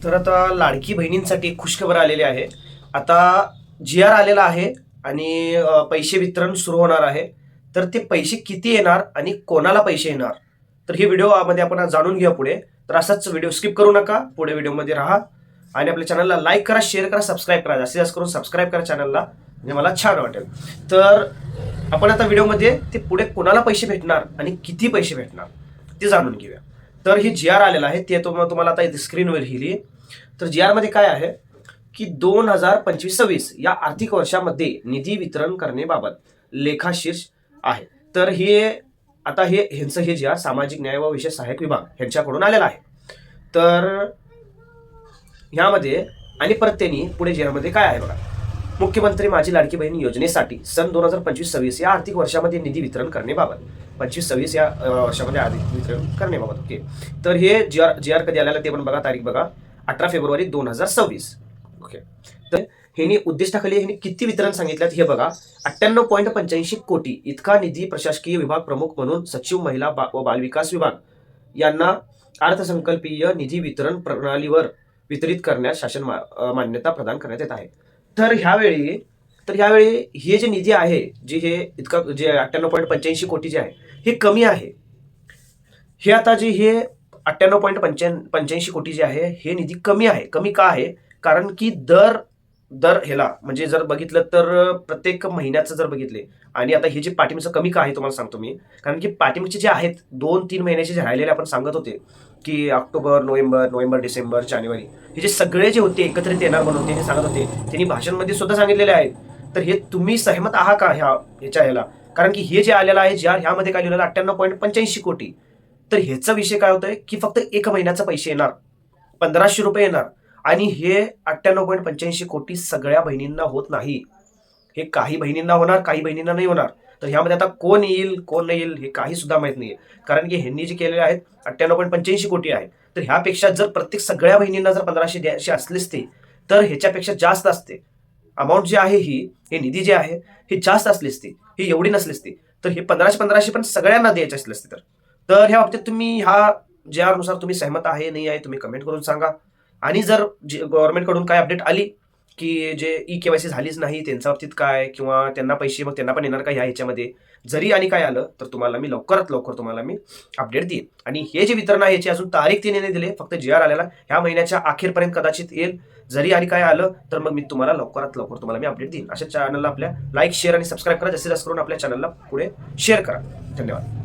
तर आता लाडकी बहिणींसाठी खुशखबर आलेली आहे. आता जी.आर आलेला आहे आणि पैसे वितरण सुरू होणार आहे. तर ते पैसे किती येणार आणि कोणाला पैसे येणार? तर ही व्हिडिओमध्ये आपण जाणून घेऊया पुढे. तर असाच व्हिडिओ स्किप करू नका. पुढे व्हिडिओमध्ये राहा आणि आपल्या चॅनलला लाईक करा, शेअर करा, सबस्क्राईब करा. जास्तीत जास्त करून सबस्क्राईब करा चॅनलला, म्हणजे मला छान वाटेल. तर आपण आता व्हिडिओमध्ये ते पुढे कोणाला पैसे भेटणार आणि किती पैसे भेटणार ते जाणून घेऊया. तर ही जी.आर आलेला आहे ते तुम्हाला आता स्क्रीनवर लिहिली. तर जी.आर मध्ये काय आहे की 2025-26 या आर्थिक वर्षामध्ये निधी वितरण करण्याबाबत लेखाशीर्ष आहे. तर हे आता ह्यांचं हे जी.आर सामाजिक न्याय व विशेष सहाय्यक विभाग ह्यांच्याकडून आलेला आहे. तर ह्यामध्ये आणि परत त्यांनी पुढे जी.आर मध्ये काय आहे बघा, मुख्यमंत्री माझी लाडकी बहीण योजनेसाठी सन 2025-26 या आर्थिक वर्षामध्ये निधी वितरण करण्याबाबत 25-26 या वर्षामध्ये आर्थिक वितरण करण्याबाबत. ओके, तर हे जी.आर कधी आलेला ते पण बघा, तारीख बघा 18 फेब्रुवारी 2026. ओके, तर ह्यांनी उद्दिष्टाखाली ह्यांनी किती वितरण सांगितलं हे बघा, 98.85 कोटी इतका निधी प्रशासकीय विभाग प्रमुख म्हणून सचिव महिला व बालविकास विभाग यांना अर्थसंकल्पीय निधी वितरण प्रणालीवर वितरित करण्यास शासन मान्यता प्रदान करण्यात येत आहे. तर ह्यावेळी हे जे निधी आहे, जे हे इतका जे 98.85 कोटी जे आहे हे कमी आहे. हे आता जे हे 98.85 कोटी जे आहे हे निधी कमी आहे. कमी का आहे? कारण की दर ह्याला म्हणजे जर बघितलं तर प्रत्येक महिन्याचं जर बघितले आणि आता हे जे पाठीमागचं कमी का आहे तुम्हाला सांगतो मी. कारण की पाठीमागचे जे आहेत 2-3 महिन्याचे जे राहिलेले आपण सांगत होते की ऑक्टोबर, नोव्हेंबर, डिसेंबर, जानेवारी हे जे सगळे जे होते एकत्रित येणार म्हणून ते सांगत होते, त्यांनी भाषणांमध्ये सुद्धा सांगितलेले आहेत. तर हे तुम्ही सहमत आहात का ह्याच्या कारण की हे जे आलेलं आहे ज्या ह्यामध्ये काय लिहिलेलं 98.85 कोटी. तर ह्याचा विषय काय होतोय की फक्त 1 महिन्याचा पैसे येणार, 1500 रुपये येणार आणि हे 98.85 कोटी सगळ्या बहिणींना होत नाही. हे काही बहिणींना होणार, काही बहिणींना नाही होणार. तर ह्यामध्ये आता कोण येईल कोण नाही येईल हे काही सुद्धा माहित नाहीये. कारण की ह्यांनी जे केलेले आहेत 98.85 कोटी आहे. तर ह्यापेक्षा जर प्रत्येक सगळ्या बहिणींना जर 1500 द्यायचे असलेच ते, तर ह्याच्यापेक्षा जास्त असते अमाऊंट जी आहे हे निधी जे आहे हे जास्त असलेच ते, हे एवढी नसलेच ते. तर हे 1500 पण सगळ्यांना द्यायचे असलेच ते. तर ह्या बाबतीत तुम्ही ज्यानुसार तुम्ही सहमत आहे नाही आहे तुम्ही कमेंट करून सांगा. आणि जर गव्हर्नमेंटकडून काय अपडेट आली की जे ई-केवायसी झालीच नाही त्यांच्या बाबतीत काय, किंवा त्यांना पैसे मग त्यांना पण येणार का ह्याच्यामध्ये, जरी आणि काय आलं तर तुम्हाला मी लवकरात लवकर तुम्हाला मी अपडेट देईन. आणि हे जे वितरण आहे याची अजून तारीख तिने नाही दिली, फक्त जी.आर आलेला ह्या महिन्याच्या अखेरपर्यंत कदाचित येईल. जरी आणि काय आलं तर मग मी तुम्हाला लवकरात लवकर तुम्हाला मी अपडेट देईन. अशा चॅनलला आपल्या लाईक, शेअर आणि सबस्क्राईब करा. जास्तीत जास्त करून आपल्या चॅनलला पुढे शेअर करा. धन्यवाद.